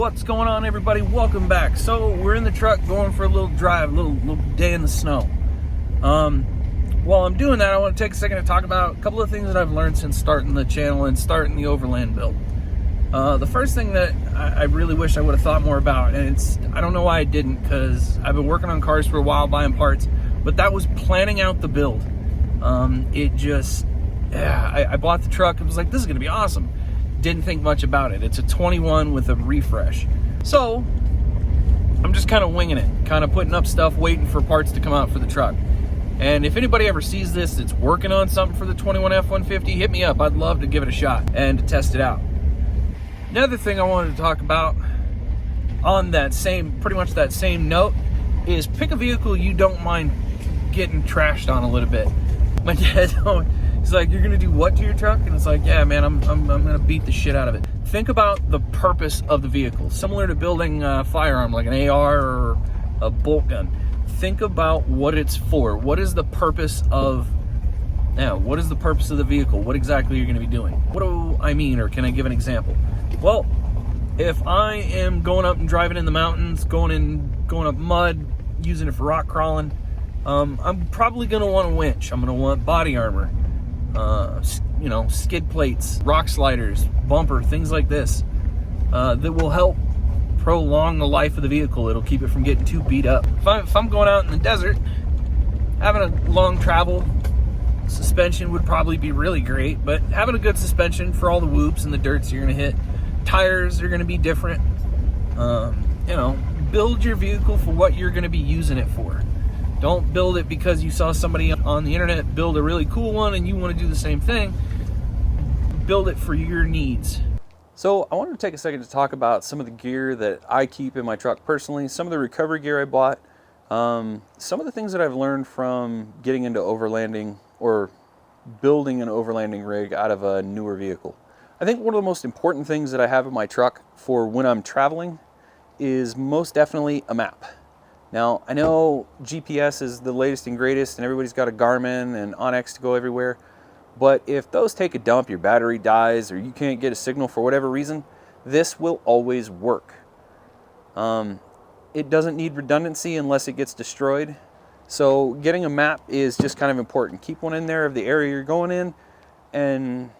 What's going on, everybody? Welcome back. So we're in the truck going for a little drive, a little day in the snow. While I'm doing that, I want to take a second to talk about a couple of things that I've learned since starting the channel and starting the overland build. The first thing that I really wish I would have thought more about, and I don't know why I didn't, because I've been working on cars for a while, buying parts, but that was planning out the build. I bought the truck. It was like, this is going to be awesome. Didn't think much about it. It's a 21 with a refresh. So I'm just kind of winging it, kind of putting up stuff, waiting for parts to come out for the truck. And if anybody ever sees this that's working on something for the 21 F-150, hit me up. I'd love to give it a shot and to test it out. Another thing I wanted to talk about on that pretty much that same note is pick a vehicle you don't mind getting trashed on a little bit. My dad, he's like, "You're gonna do what to your truck?" And it's like, "Yeah, man, I'm gonna beat the shit out of it." Think about the purpose of the vehicle, similar to building a firearm like an AR or a bolt gun. Think about what it's for. What is the purpose of? What is the purpose of the vehicle? What exactly are you gonna be doing? What do I mean, or can I give an example? Well, if I am going up and driving in the mountains, going up mud, using it for rock crawling, I'm probably gonna want a winch. I'm gonna want body armor. Skid plates, rock sliders, bumper, things like this that will help prolong the life of the vehicle. It'll keep it from getting too beat up. If I'm going out in the desert, having a long travel, suspension would probably be really great, but having a good suspension for all the whoops and the dirts you're going to hit. Tires are going to be different. Build your vehicle for what you're going to be using it for. Don't build it because you saw somebody on the internet build a really cool one and you want to do the same thing. Build it for your needs. So I wanted to take a second to talk about some of the gear that I keep in my truck personally, some of the recovery gear I bought, some of the things that I've learned from getting into overlanding or building an overlanding rig out of a newer vehicle. I think one of the most important things that I have in my truck for when I'm traveling is most definitely a map. Now, I know GPS is the latest and greatest, and everybody's got a Garmin and Onyx to go everywhere, but if those take a dump, your battery dies, or you can't get a signal for whatever reason, this will always work. It doesn't need redundancy unless it gets destroyed, so getting a map is just kind of important. Keep one in there of the area you're going in, and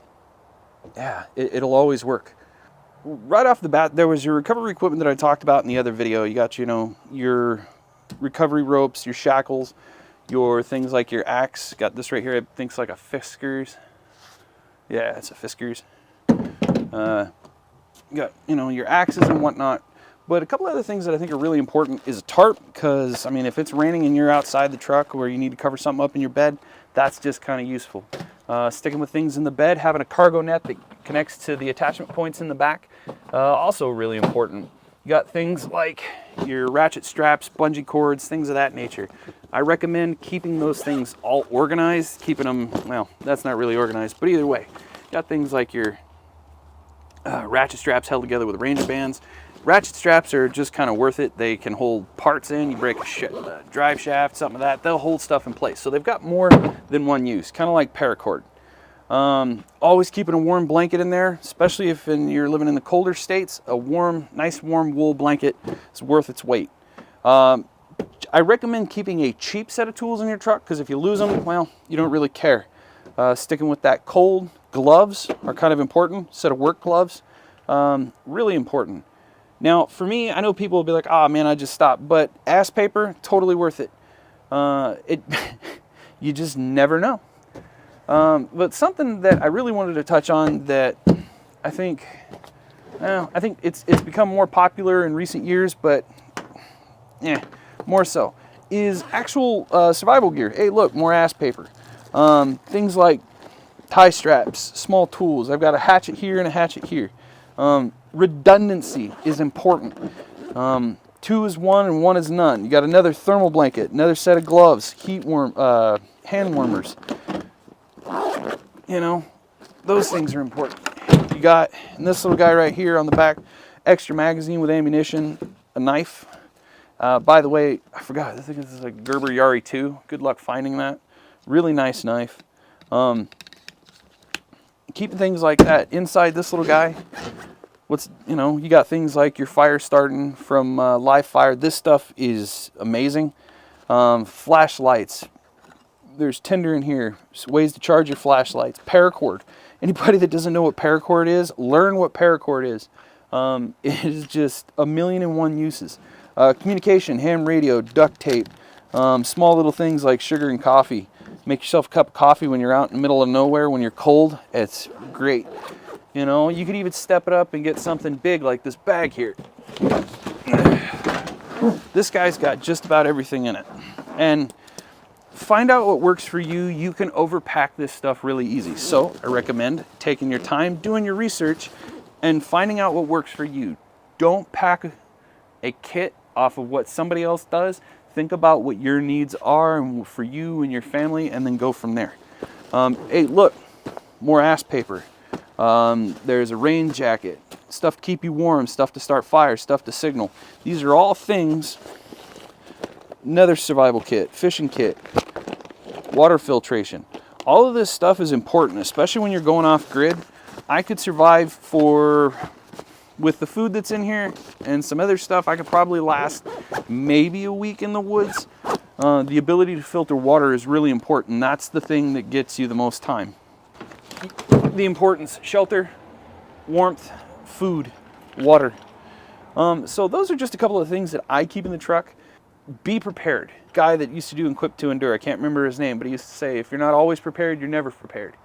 yeah, it'll always work. Right off the bat, there was your recovery equipment that I talked about in the other video. You got, your recovery ropes, your shackles, your things like your axe. Got this right here. I think it's like a Fiskars. Yeah, it's a Fiskars. You got, your axes and whatnot. But a couple other things that I think are really important is a tarp, because, if it's raining and you're outside the truck where you need to cover something up in your bed, that's just kind of useful. Sticking with things in the bed, having a cargo net that connects to the attachment points in the back, also really important. You got things like your ratchet straps, bungee cords, things of that nature. I recommend keeping those things all organized, keeping them, well, that's not really organized, but either way. You got things like your ratchet straps held together with Ranger bands. Ratchet straps are just kind of worth it. They can hold parts in. You break a drive shaft, something like that. They'll hold stuff in place. So they've got more than one use, kind of like paracord. Always keeping a warm blanket in there, especially if you're living in the colder states. A nice warm wool blanket is worth its weight. I recommend keeping a cheap set of tools in your truck, because if you lose them, well, you don't really care. Sticking with that cold, gloves are kind of important. Set of work gloves, really important. Now, for me, I know people will be like, "Ah, man, I just stopped." But ass paper, totally worth it. You just never know. But something that I really wanted to touch on that I think it's become more popular in recent years, but more so, is actual survival gear. Hey, look, more ass paper. Things like tie straps, small tools. I've got a hatchet here and a hatchet here. Redundancy is important. 2 is 1 and 1 is none. You got another thermal blanket, another set of gloves, hand warmers. Those things are important. You got, and this little guy right here on the back, extra magazine with ammunition, a knife. By the way, I forgot, I think this is a Gerber Yari 2. Good luck finding that. Really nice knife. Keeping things like that inside this little guy You got things like your fire starting from live fire. This stuff is amazing. Flashlights. There's tinder in here. Ways to charge your flashlights. Paracord. Anybody that doesn't know what paracord is, learn what paracord is. It is just a million and one uses. Communication, ham radio, duct tape, small little things like sugar and coffee. Make yourself a cup of coffee when you're out in the middle of nowhere, when you're cold. It's great. You could even step it up and get something big like this bag here. This guy's got just about everything in it. And find out what works for you. You can overpack this stuff really easy. So I recommend taking your time, doing your research, and finding out what works for you. Don't pack a kit off of what somebody else does. Think about what your needs are and for you and your family, and then go from there. Hey, look, more ass paper. There's a rain jacket, stuff to keep you warm, stuff to start fires, stuff to signal. These are all things. Another survival kit, fishing kit, water filtration. All of this stuff is important, especially when you're going off grid. I could survive with the food that's in here and some other stuff, I could probably last maybe a week in the woods. The ability to filter water is really important. That's the thing that gets you the most time. The importance: shelter, warmth, food, water. So those are just a couple of things that I keep in the truck. Be prepared. Guy that used to do Equip to Endure, I can't remember his name, but he used to say, if you're not always prepared, you're never prepared.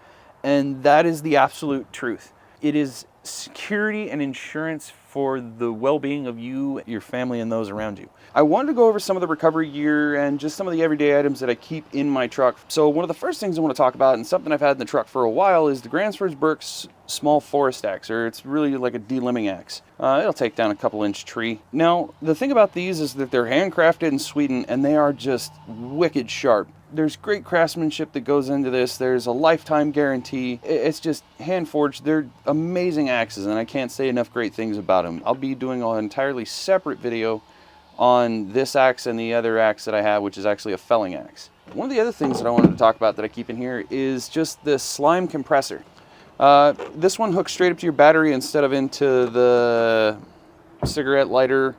And that is the absolute truth. It is security and insurance for the well-being of you, your family, and those around you. I wanted to go over some of the recovery gear and just some of the everyday items that I keep in my truck. So one of the first things I want to talk about, and something I've had in the truck for a while, is the Gransfors Burke's small forest axe, or it's really like a delimbing axe. It'll take down a couple-inch tree. Now, the thing about these is that they're handcrafted in Sweden, and they are just wicked sharp. There's great craftsmanship that goes into this. There's a lifetime guarantee. It's just hand forged. They're amazing axes, and I can't say enough great things about them. I'll be doing an entirely separate video on this axe and the other axe that I have, which is actually a felling axe. One of the other things that I wanted to talk about that I keep in here is just this slime compressor. This one hooks straight up to your battery instead of into the cigarette lighter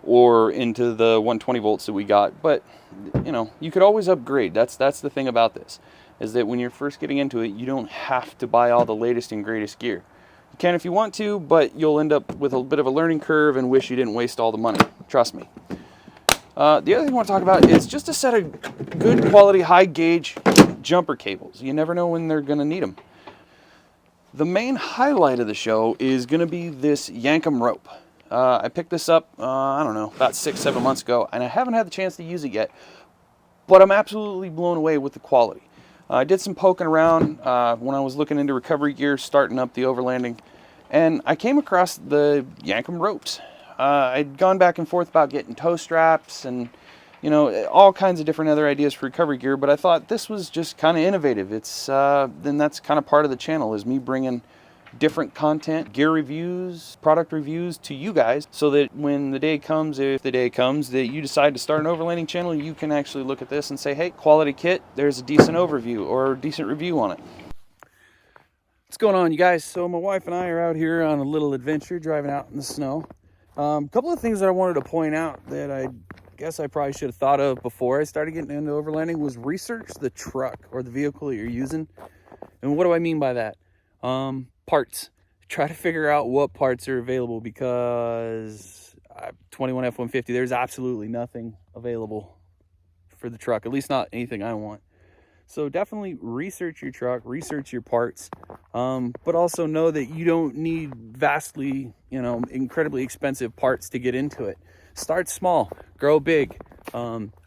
or into the 120 volts that we got. But you could always upgrade. That's the thing about this, is that when you're first getting into it, you don't have to buy all the latest and greatest gear. You can if you want to, but you'll end up with a bit of a learning curve and wish you didn't waste all the money. Trust me. The other thing I want to talk about is just a set of good quality, high gauge jumper cables. You never know when they're going to need them. The main highlight of the show is going to be this Yankum rope. I picked this up, I don't know, about 6-7 months ago, and I haven't had the chance to use it yet, but I'm absolutely blown away with the quality. I did some poking around when I was looking into recovery gear, starting up the overlanding, and I came across the Yankum ropes. I'd gone back and forth about getting toe straps and, all kinds of different other ideas for recovery gear, but I thought this was just kind of innovative. Then that's kind of part of the channel, is me bringing different content, gear reviews, product reviews to you guys, so that when the day comes, if the day comes that you decide to start an overlanding channel, you can actually look at this and say, hey, quality kit, there's a decent overview or a decent review on it. What's going on, you guys? So my wife and I are out here on a little adventure, driving out in the snow. A couple of things that I wanted to point out that I guess I probably should have thought of before I started getting into overlanding was research the truck or the vehicle that you're using. And what do I mean by that? Parts. Try to figure out what parts are available, because 21 F-150, there's absolutely nothing available for the truck, at least not anything I want. So definitely research your truck, research your parts, but also know that you don't need vastly, incredibly expensive parts to get into it. Start small, grow big.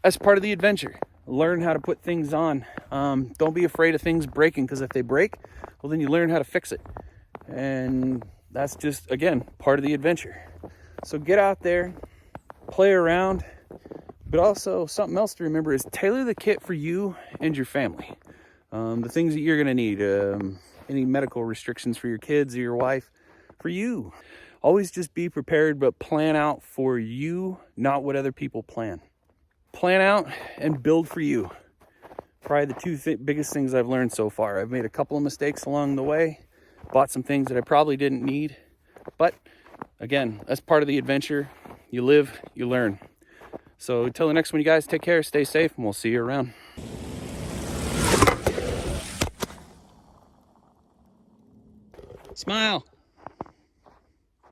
As part of the adventure, learn how to put things on. Don't be afraid of things breaking, because if they break, well, then you learn how to fix it. And that's just, again, part of the adventure. So get out there, play around, but also something else to remember is tailor the kit for you and your family. The things that you're going to need, any medical restrictions for your kids or your wife, for you. Always just be prepared, but plan out for you, not what other people plan. Plan out and build for you. Probably the two biggest things I've learned so far. I've made a couple of mistakes along the way, bought some things that I probably didn't need, but again, that's part of the adventure. You live, you learn. So until the next one, you guys, take care, stay safe, and we'll see you around. Smile.